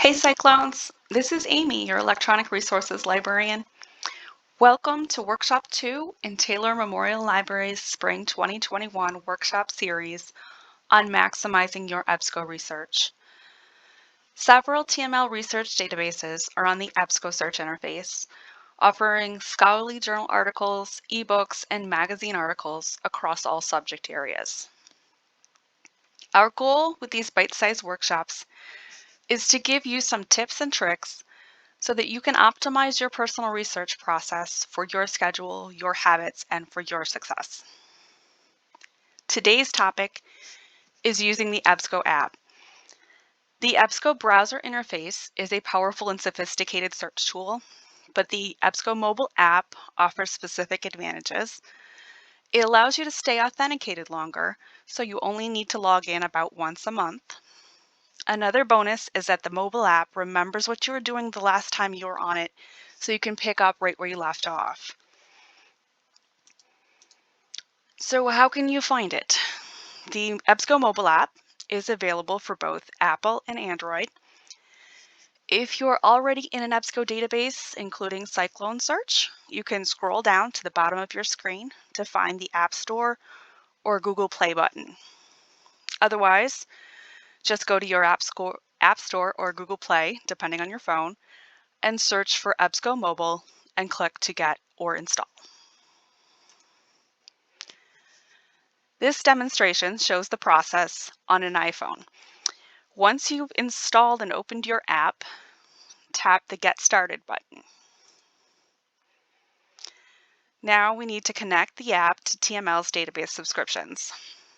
Hey Cyclones, this is Amy, your electronic resources librarian. Welcome to Workshop 2 in Taylor Memorial Library's Spring 2021 workshop series on maximizing your EBSCO research. Several TML research databases are on the EBSCO search interface, offering scholarly journal articles, ebooks, and magazine articles across all subject areas. Our goal with these bite-sized workshops is to give you some tips and tricks so that you can optimize your personal research process for your schedule, your habits, and for your success. Today's topic is using the Ebsco app. The Ebsco browser interface is a powerful and sophisticated search tool, but the Ebsco mobile app offers specific advantages. It allows you to stay authenticated longer, so you only need to log in about once a month. Another bonus is that the mobile app remembers what you were doing the last time you were on it, so you can pick up right where you left off. So how can you find it? The Ebsco mobile app is available for both Apple and Android. If you're already in an Ebsco database, including CYCLONE SEARCH, you can scroll down to the bottom of your screen to find the App Store or Google Play button. Otherwise, just go to your App Store or Google Play, depending on your phone, and search for Ebsco Mobile and click to get or install. This demonstration shows the process on an iPhone. Once you've installed and opened your app, tap the Get Started button. Now we need to connect the app to TML's database subscriptions.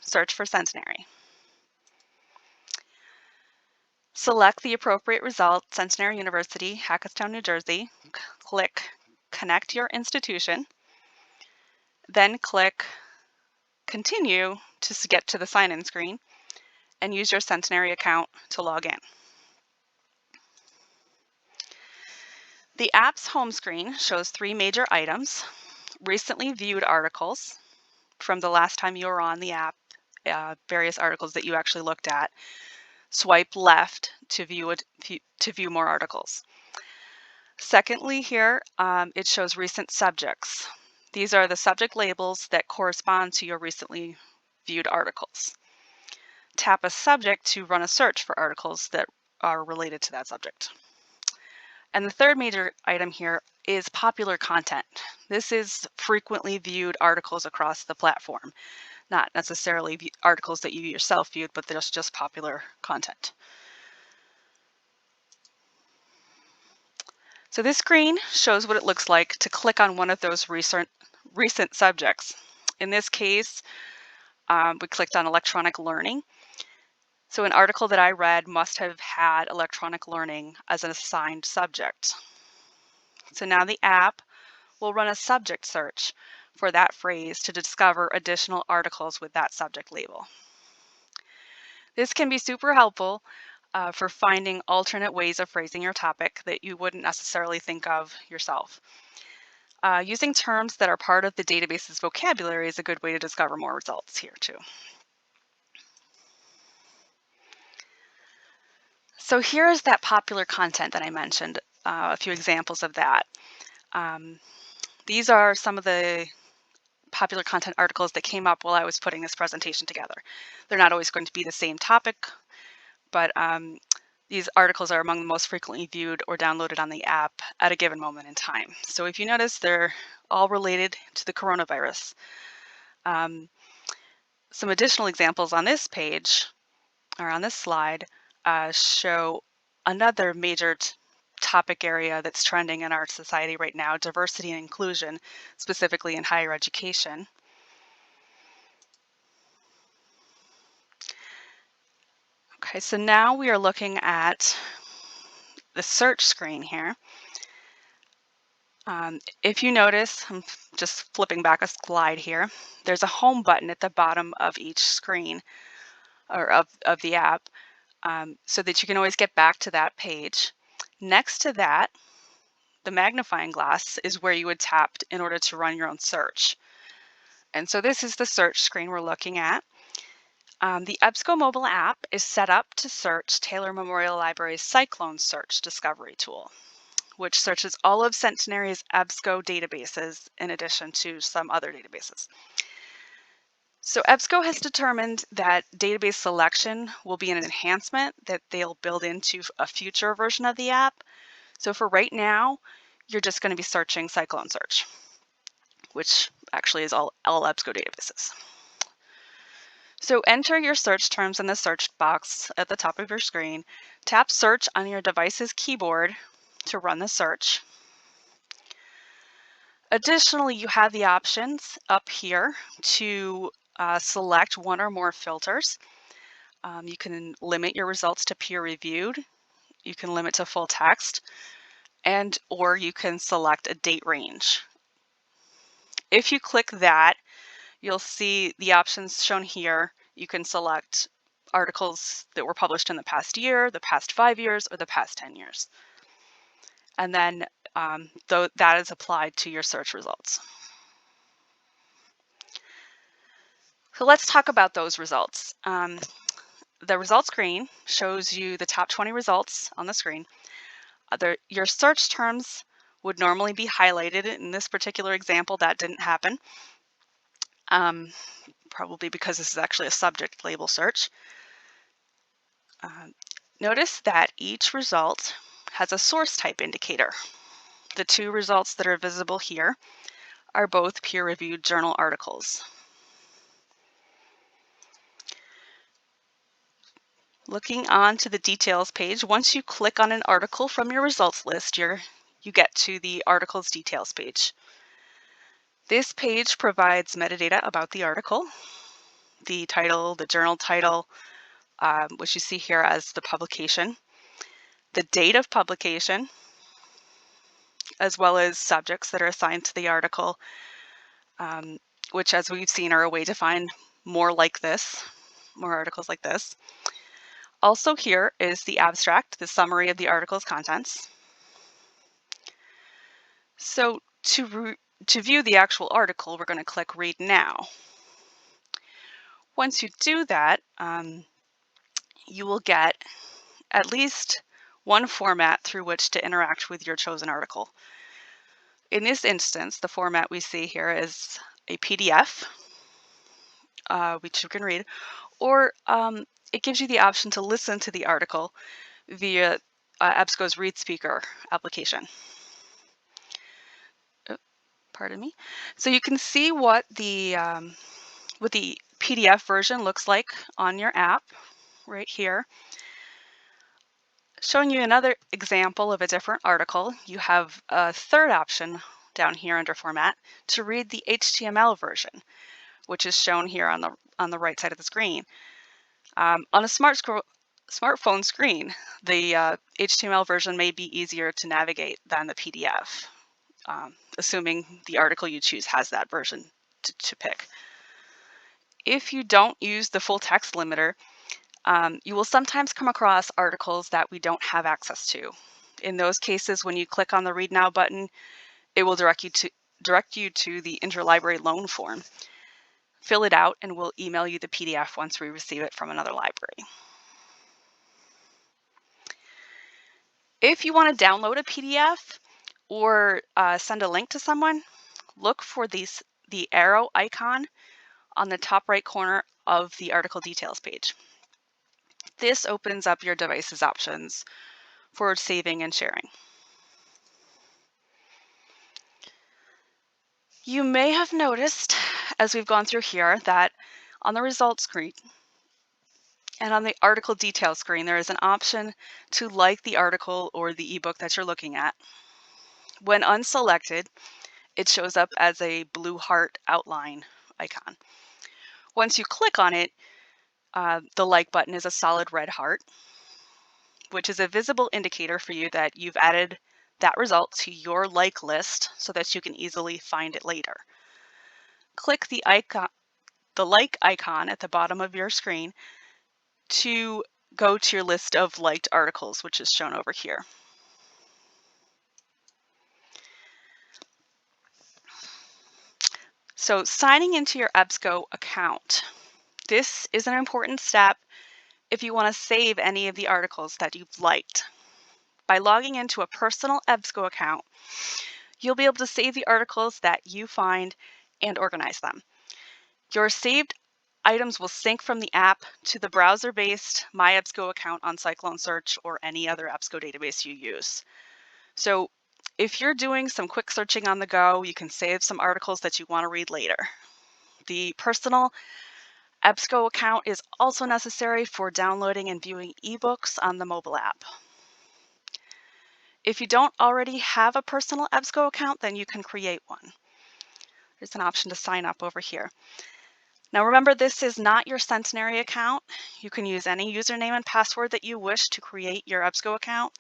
Search for Centenary. Select the appropriate result, Centenary University, Hackettstown, New Jersey. Click Connect Your Institution. Then click Continue to get to the sign-in screen and use your Centenary account to log in. The app's home screen shows three major items: recently viewed articles from the last time you were on the app, various articles that you actually looked at. Swipe left to view more articles. Secondly, here it shows recent subjects. These are the subject labels that correspond to your recently viewed articles. Tap a subject to run a search for articles that are related to that subject. And the third major item here is popular content. This is frequently viewed articles across the platform, not necessarily articles that you yourself viewed, but just popular content. So this screen shows what it looks like to click on one of those recent subjects. In this case, we clicked on electronic learning. So an article that I read must have had electronic learning as an assigned subject. So now the app will run a subject search for that phrase to discover additional articles with that subject label. This can be super helpful for finding alternate ways of phrasing your topic that you wouldn't necessarily think of yourself. Using terms that are part of the database's vocabulary is a good way to discover more results here too. So here is that popular content that I mentioned, a few examples of that. These are some of the popular content articles that came up while I was putting this presentation together. They're not always going to be the same topic, but these articles are among the most frequently viewed or downloaded on the app at a given moment in time. So if you notice, they're all related to the coronavirus. Some additional examples on this page, or on this slide, show another major topic area that's trending in our society right now: diversity and inclusion, specifically in higher education. Okay, so now we are looking at the search screen here. If you notice, I'm just flipping back a slide here, there's a home button at the bottom of each screen, or of the app, so that you can always get back to that page. Next to that, the magnifying glass is where you would tap in order to run your own search. And so this is the search screen we're looking at. The Ebsco mobile app is set up to search Taylor Memorial Library's CYCLONE SEARCH discovery tool, which searches all of Centenary's Ebsco databases in addition to some other databases. So Ebsco has determined that database selection will be an enhancement that they'll build into a future version of the app. So for right now, you're just going to be searching CYCLONE Search, which actually is all Ebsco databases. So enter your search terms in the search box at the top of your screen. Tap Search on your device's keyboard to run the search. Additionally, you have the options up here to select one or more filters. You can limit your results to peer-reviewed. You can limit to full text, or you can select a date range. If you click that, you'll see the options shown here. You can select articles that were published in the past year, the past 5 years, or the past 10 years. And then that is applied to your search results. So let's talk about those results. The results screen shows you the top 20 results on the screen. Your search terms would normally be highlighted. In this particular example, that didn't happen, probably because this is actually a subject label search. Notice that each result has a source type indicator. The two results that are visible here are both peer-reviewed journal articles. Looking on to the details page, once you click on an article from your results list, you get to the article's details page. This page provides metadata about the article, the title, the journal title, which you see here as the publication, the date of publication, as well as subjects that are assigned to the article, which, as we've seen, are a way to find more articles like this. Also here is the abstract, the summary of the article's contents. So to view the actual article, we're going to click Read Now. Once you do that, you will get at least one format through which to interact with your chosen article. In this instance, the format we see here is a PDF, which you can read, or it gives you the option to listen to the article via Ebsco's Read Speaker application. Pardon me. So you can see what the PDF version looks like on your app right here. Showing you another example of a different article, you have a third option down here under Format to read the HTML version, which is shown here on the right side of the screen. On a smartphone screen, the HTML version may be easier to navigate than the PDF, assuming the article you choose has that version to pick. If you don't use the full text limiter, you will sometimes come across articles that we don't have access to. In those cases, when you click on the Read Now button, it will direct you to the interlibrary loan form. Fill it out and we'll email you the PDF once we receive it from another library. If you want to download a PDF or send a link to someone, look for the arrow icon on the top right corner of the article details page. This opens up your device's options for saving and sharing. You may have noticed, as we've gone through here, that on the results screen and on the article details screen, there is an option to like the article or the ebook that you're looking at. When unselected, it shows up as a blue heart outline icon. Once you click on it, the like button is a solid red heart, which is a visible indicator for you that you've added that result to your like list so that you can easily find it later. Click the like icon at the bottom of your screen to go to your list of liked articles, which is shown over here. So signing into your Ebsco account This is an important step if you want to save any of the articles that you've liked. By logging into a personal EBSCO account, you'll be able to save the articles that you find and organize them. Your saved items will sync from the app to the browser-based My EBSCO account on CYCLONE SEARCH or any other EBSCO database you use. So if you're doing some quick searching on the go, you can save some articles that you want to read later. The personal EBSCO account is also necessary for downloading and viewing eBooks on the mobile app. If you don't already have a personal EBSCO account, then you can create one. There's an option to sign up over here. Now remember, this is not your Centenary account. You can use any username and password that you wish to create your EBSCO account.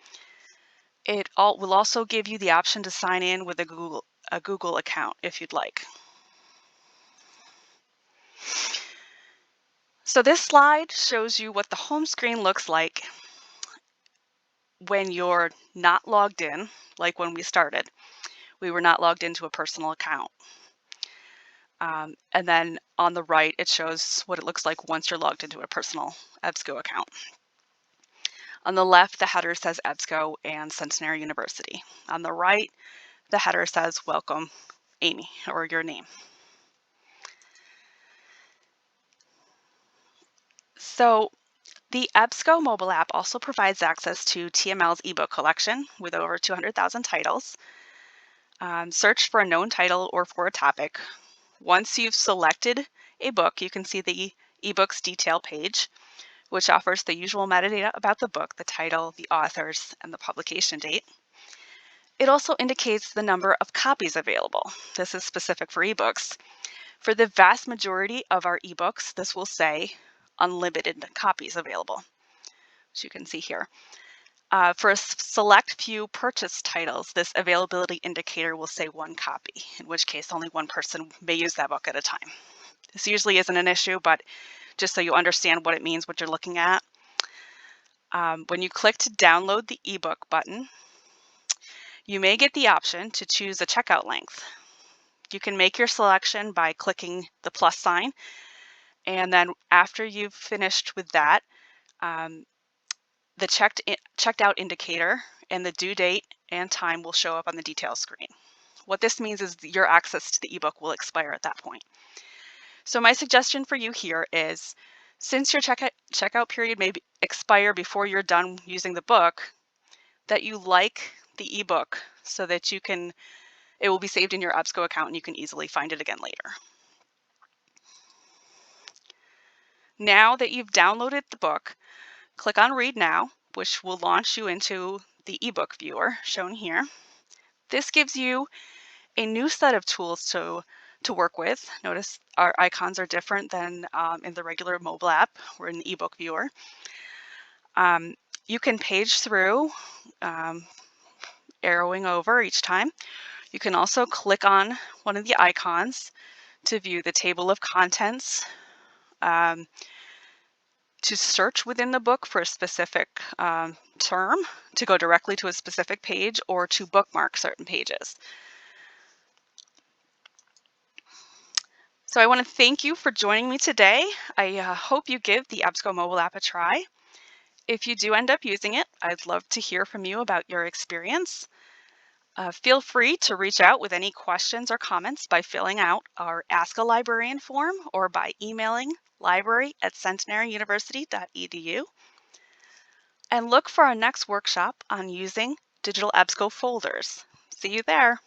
It will also give you the option to sign in with a Google account if you'd like. So this slide shows you what the home screen looks like when you're not logged in, like when we started. We were not logged into a personal account. And then on the right, it shows what it looks like once you're logged into a personal EBSCO account. On the left, the header says EBSCO and Centenary University. On the right, the header says Welcome, Amy, or your name. So the EBSCO mobile app also provides access to TML's ebook collection with over 200,000 titles. Search for a known title or for a topic. Once you've selected a book, you can see the eBooks detail page, which offers the usual metadata about the book, the title, the authors, and the publication date. It also indicates the number of copies available. This is specific for eBooks. For the vast majority of our eBooks, this will say unlimited copies available, as you can see here. For a select few purchase titles, this availability indicator will say 1 copy, in which case only one person may use that book at a time. This usually isn't an issue, but just so you understand what it means, what you're looking at. When you click to download the ebook button, you may get the option to choose a checkout length. You can make your selection by clicking the plus sign, and then after you've finished with that, the checked out indicator and the due date and time will show up on the details screen. What this means is your access to the ebook will expire at that point. So my suggestion for you here is, since your checkout period may expire before you're done using the book, that you like the ebook so that it will be saved in your EBSCO account and you can easily find it again later. Now that you've downloaded the book, click on Read Now, which will launch you into the ebook viewer shown here. This gives you a new set of tools to work with. Notice our icons are different than in the regular mobile app or in the ebook viewer. You can page through, arrowing over each time. You can also click on one of the icons to view the table of contents, to search within the book for a specific term, to go directly to a specific page, or to bookmark certain pages. So I want to thank you for joining me today. I hope you give the EBSCO mobile app a try. If you do end up using it, I'd love to hear from you about your experience. Feel free to reach out with any questions or comments by filling out our Ask a Librarian form or by emailing library@centenaryuniversity.edu. And look for our next workshop on using Digital Ebsco folders. See you there.